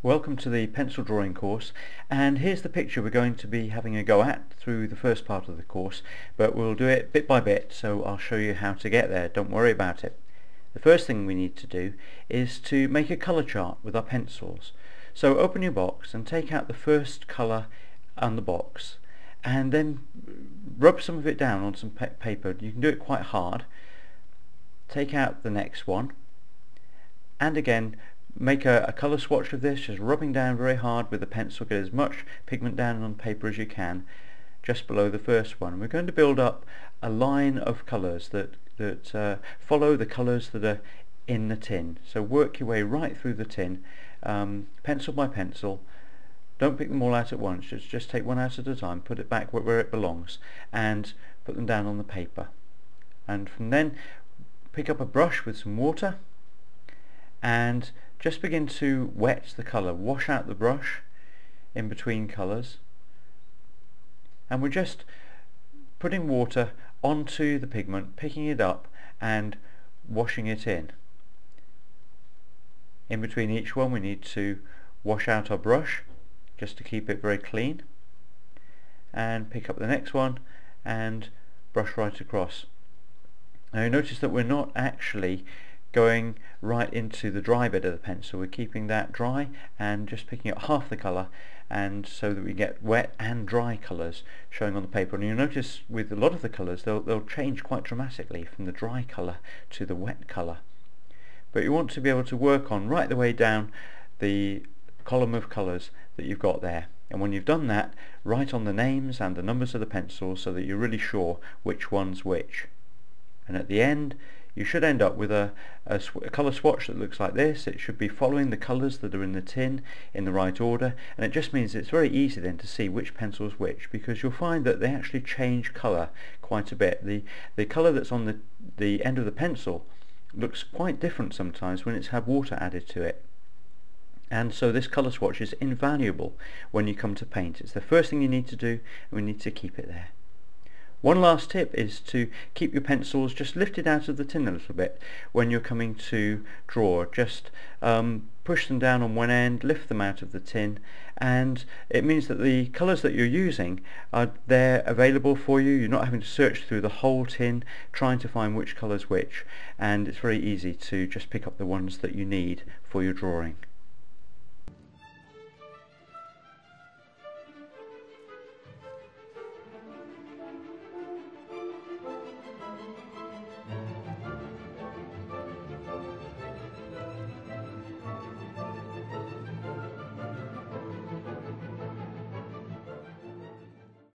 Welcome to the pencil drawing course, and here's the picture we're going to be having a go at through the first part of the course, but we'll do it bit by bit, so I'll show you how to get there. Don't worry about it. The first thing we need to do is to make a colour chart with our pencils. So open your box and take out the first colour on the box and then rub some of it down on some paper. You can do it quite hard. Take out the next one and again make a colour swatch of this, just rubbing down very hard with the pencil. Get as much pigment down on paper as you can just below the first one. We're going to build up a line of colours that follow the colours that are in the tin. So work your way right through the tin, pencil by pencil. Don't pick them all out at once, just take one out at a time, put it back where it belongs and put them down on the paper. And from then pick up a brush with some water and just begin to wet the colour. Wash out the brush in between colours, and we're just putting water onto the pigment, picking it up and washing it in. In between each one we need to wash out our brush just to keep it very clean, and pick up the next one and brush right across. Now you notice that we're not actually going right into the dry bit of the pencil. We're keeping that dry and just picking up half the colour, and so that we get wet and dry colours showing on the paper. And you'll notice with a lot of the colours they'll change quite dramatically from the dry colour to the wet colour. But you want to be able to work on right the way down the column of colours that you've got there. And when you've done that, write on the names and the numbers of the pencils so that you're really sure which one's which. And at the end you should end up with a colour swatch that looks like this. It should be following the colours that are in the tin in the right order, and it just means it's very easy then to see which pencil is which, because you'll find that they actually change colour quite a bit. The colour that's on the end of the pencil looks quite different sometimes when it's had water added to it. And so this colour swatch is invaluable when you come to paint. It's the first thing you need to do, and we need to keep it there. One last tip is to keep your pencils just lifted out of the tin a little bit when you're coming to draw. Just push them down on one end, lift them out of the tin, and it means that the colours that you're using are there available for you. You're not having to search through the whole tin trying to find which colour's which, and it's very easy to just pick up the ones that you need for your drawing.